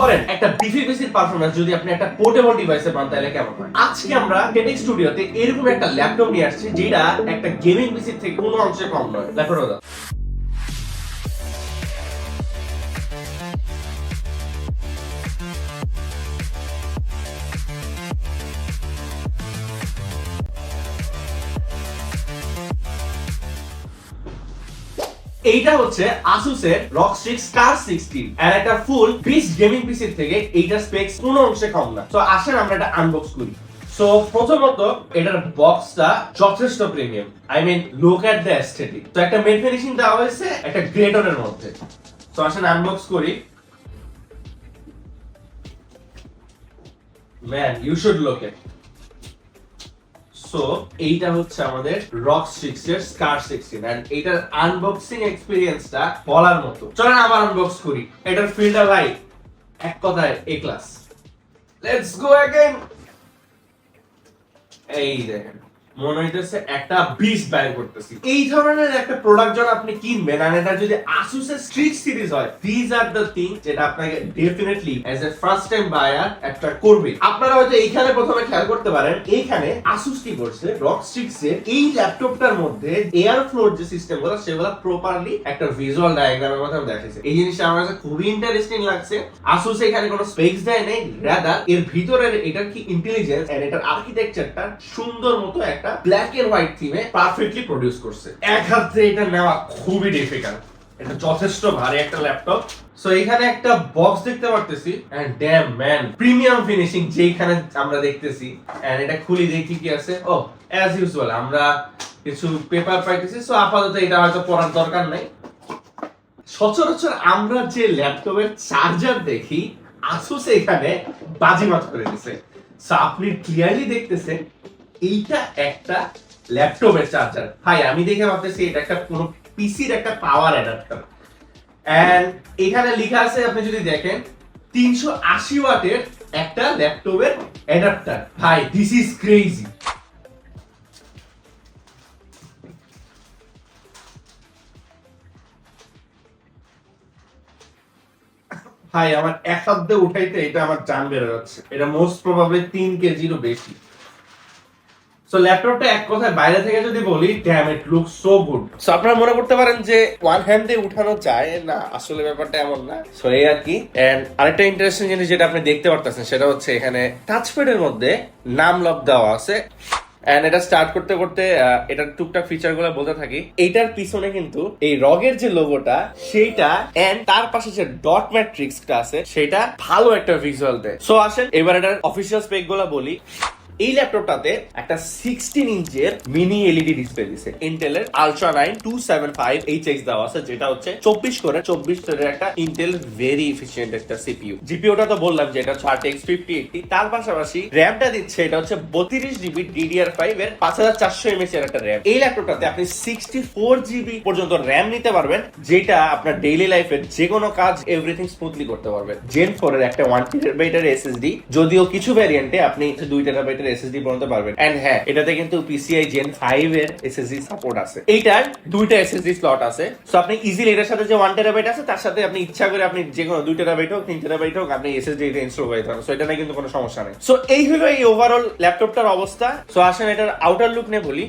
ধরেন একটা বিফি পিসির পারফরম্যান্স যদি আপনি একটা পোর্টেবল ডিভাইসে পান তাহলে কেমন হয়। আজকে আমরা টেনিক স্টুডিওতে এরকম একটা ল্যাপটপ নিয়ে আসছি যেটা একটা গেমিং পিসির থেকে কোনো অংশে কম নয়। ল্যাপটপটা এইটা হচ্ছে আসুসের ROG Strix Scar 16 আর একটা ফুল বিস্ট গেমিং পিসির থেকে এইটার স্পেক্স কোনো অংশে কম না। তো আসেন আমরা এটা আনবক্স করি। সো প্রথমত এটার বক্সটা যথেষ্ট premium. I mean look at the aesthetic. তো একটা মেট ফিনিশিং দেওয়া হয়েছে একটা গ্রে টোনের মধ্যে। তো আসেন আনবক্স করি। Man you should look it. So এইটা হচ্ছে আমাদের ROG Strix এর Scar 16 এন্ড এটার আনবক্সিং এক্সপেরিয়েন্সটা বলার মতো। চলেন আবার আনবক্স করি। এটার ফিলটা ভাই এক কথায় এ ক্লাস। Let's go again. এই দেখেন মনে হইতেছে একটা বিস বাইর করতেছি। এই ধরনের একটা প্রোডাক্ট যখন আপনি কিনবেন আর এটা যদি Asus এর Strix সিরিজ হয়, these are the things যেটা আপনাকে definitely as a first time buyer attract করবে। আপনারা হয়তো এইখানে প্রথমে খেয়াল করতে পারেন, এইখানে Asus কি করছে ROG Strix এর এই ল্যাপটপটার মধ্যে এয়ার ফ্লোর যে সিস্টেমগুলো সেগুলো প্রপারলি একটা ভিজুয়াল ডায়াগ্রামের মাধ্যমে দেখাইছে। এই জিনিসটা আমার কাছে খুবই ইন্টারেস্টিং লাগছে। Asus এখানে কোনো স্পেক্স দেয় নাই, রাদার এর ভিতরের এটার কি ইন্টেলিজেন্স এন্ড এটার আর্কিটেকচারটা সুন্দর মতো একটা ব্ল্যাক এন্ড হোয়াইট থিমে পারফেক্টলি প্রডিউস করছে। এক হাতে এটা নেওয়া খুবই ডিফিকাল্ট। এটা যথেষ্ট ভারী একটা ল্যাপটপ। সো এখানে একটা বক্স দেখতে পারতেছি and damn man premium finishing যেখানে আমরা দেখতেছি। এন্ড এটা খুলি দেখি কি আছে। ও অ্যাজ ইউজুয়াল আমরা কিছু পেপার পাইতেছি। সো আপাতত এটা হয়তো পড়ার দরকার নাই। সচরাচর আমরা যে ল্যাপটপের চার্জার দেখি Asus এখানে বাজিমাত করে দিছে। সো আপনি ক্লিয়ারলি দেখতেছেন এইটা একটা ল্যাপটপের চার্জার। ভাই আমি দেখে ভাবতেছি এটা একটা কোন পিসির একটা পাওয়ার অ্যাডাপ্টার। এন্ড এখানে লেখা আছে আপনি যদি দেখেন 380 ওয়াটের একটা ল্যাপটপের অ্যাডাপ্টার। ভাই দিস ইজ ক্রেজি। ভাই আমার এক হাত দিয়ে উঠাইতে এটা আমার জান বের যাচ্ছে। এটা মোস্ট প্রবাবলি 3 কেজিরও বেশি। সো ল্যাপটপটা এক কথায় বাইরে থেকে যদি বলি, damn it looks so good. So আপনারা মনে করতে পারেন যে ওয়ান হ্যান্ড দিয়ে উঠানো যায় না, আসলে ব্যাপারটা এমন না। সো এই আর কি। এন্ড আরেকটা ইন্টারেস্টিং জিনিস যেটা আপনি দেখতে পারতেছেন সেটা হচ্ছে এখানে টাচপ্যাডের মধ্যে নাম লক দেওয়া আছে। এন্ড এটা স্টার্ট করতে করতে এটার টুকটাক ফিচার গুলো বলতে থাকি। এইটার পিছনে কিন্তু এই রগের যে লোগোটা সেইটা এন্ড তার পাশে যে ডট ম্যাট্রিক্সটা আছে সেটা ভালো একটা ভিজুয়াল দেয়। সো আসেন এবার এটার অফিসিয়াল স্পেক গুলো বলি। এই ল্যাপটপটাতে একটা 16 ইঞ্চের মিনি এলইডি ডিসপ্লে দিছে। ইন্টেলের আলট্রা 9 275HX দেওয়া আছে, যেটা হচ্ছে 24 এর একটা ইন্টেল ভেরি এফিশিয়েন্ট একটা সিপিইউ। জিপিইউটা তো বললাম যে এটা 8X 5080। তার পাশাপাশি র‍্যামটা দিচ্ছে এটা হচ্ছে 32GB DDR5 এর 5400 mAh এর একটা র‍্যাম। এই ল্যাপটপটাতে আপনি 64GB পর্যন্ত র‍্যাম নিতে পারবেন, যেটা আপনার ডেইলি লাইফের যে কোনো কাজ এভরিথিং স্মুথলি করতে পারবেন। Gen 4 এর একটা 1TB এর SSD, যদিও কিছু ভ্যারিয়েন্টে আপনি 2TB SSD বানাতে পারবেন। এন্ড হ্যাঁ, এটাতে কিন্তু PCI Gen 5 এর SSD সাপোর্ট আছে। এইটার দুইটা SSD স্লট আছে। সো আপনি ইজিলি এটার সাথে যে 1TB আছে তার সাথে আপনি ইচ্ছা করে আপনি যে কোনো 2TB হোক 3TB হোক আপনি SSD ইনস্টল করে দিতে পারেন। সো এটা নিয়ে কিন্তু কোনো সমস্যা নেই। সো এই হলো এই ওভারঅল ল্যাপটপটার অবস্থা। সো আসেন এটার আউটার লুক নিয়ে বলি।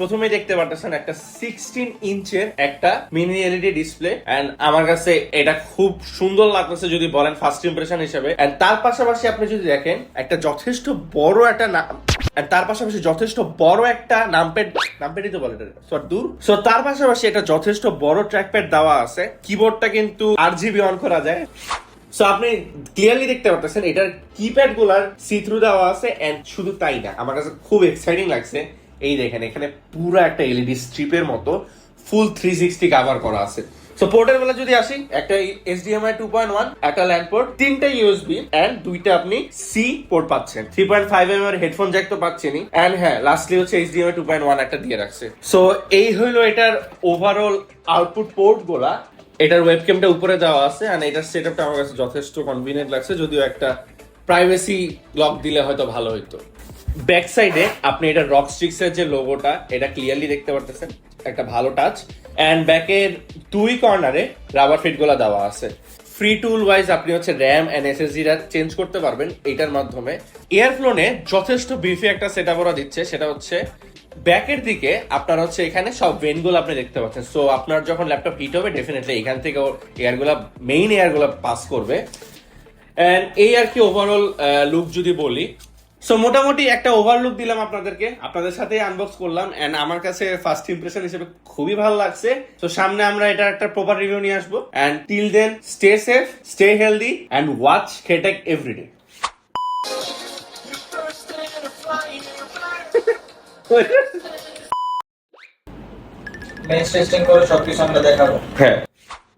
প্রথমে দেখতে পারতেছেন একটা 16 ইঞ্চের একটা মিনি এলইডি ডিসপ্লে। এন্ড আমার কাছে এটা খুব সুন্দর লাগতেছে যদি বলেন ফার্স্ট ইমপ্রেশন হিসেবে। এন্ড তার পাশাপাশি আপনি যদি দেখেন একটা যথেষ্ট বড় একটা নামপ্যাডই তো বলে সো তার পাশাপাশি এটা যথেষ্ট বড় ট্র্যাকপ্যাড দেওয়া আছে। কিবোর্ডটা কিন্তু RGB অন করা যায়। সো আপনি ক্লিয়ারলি দেখতে পারতেছেন এটার কিপ্যাড গুলার সি থ্রু দেওয়া আছে। এন্ড শুধু তাই না, আমার কাছে খুব এক্সাইটিং লাগছে, এই দেখেন এখানে পুরো একটা এলইডি স্ট্রিপের মতো ফুল 360 কভার করা আছে। সো পোর্টের বেলা যদি আসি, একটা HDMI 2.1, একটা ল্যান্ড পোর্ট, তিনটা USB এন্ড দুইটা আপনি সি পোর্ট পাচ্ছেন। 3.5mm এর হেডফোন জ্যাক তো পাচ্ছেনই। এন্ড হ্যাঁ, লাস্টলি হচ্ছে HDMI 2.1 একটা দিয়ে রাখছে। সো এই হইলো এটার ওভারঅল আউটপুট পোর্ট গুলা। এটার ওয়েবক্যামটা উপরে দেওয়া আছে এন্ড এটার সেটআপটা আমার কাছে যথেষ্ট কনভিনিয়েন্ট লাগছে, যদিও একটা প্রাইভেসি লক দিলে হয়তো ভালো হইতো। ব্যাক সাইডে আপনি এটা ROG Strix এর যে লোগোটা এটা ক্লিয়ারলি দেখতে পারতেছেন, একটা ভালো টাচ। এন্ড ব্যাকের দুই কর্নারে রাবার ফিট গুলা দেওয়া আছে। ফ্রি টুল ওয়াইজ আপনি হচ্ছে র্যাম এন্ড এসএসডিটা চেঞ্জ করতে পারবেন এইটার মাধ্যমে। এয়ারফ্লোনে যথেষ্ট বিফি একটা সেটআপ ওরা দিচ্ছে, সেটা হচ্ছে ব্যাকের দিকে আপনার হচ্ছে এখানে সব ভেনগুলো আপনি দেখতে পাচ্ছেন। সো আপনার যখন ল্যাপটপ হিট হবে ডেফিনেটলি এখান থেকে এয়ারগুলা মেইন এয়ারগুলা পাস করবে। এন্ড এই আর কি ওভারঅল লুক যদি বলি, সো মোটামুটি একটা ওভারলুক দিলাম আপনাদেরকে, আপনাদের সাথে আনবক্স করলাম এন্ড আমার কাছে ফার্স্ট ইমপ্রেশন হিসেবে খুবই ভালো লাগছে। তো সামনে আমরা এটা একটা প্রপার রিভিউ নিয়ে আসবো। And till then stay safe, stay healthy and watch খেটেক এভরিডে। বেঞ্চ টেস্টিং করে সবকিছু আমরা দেখাবো। হ্যাঁ।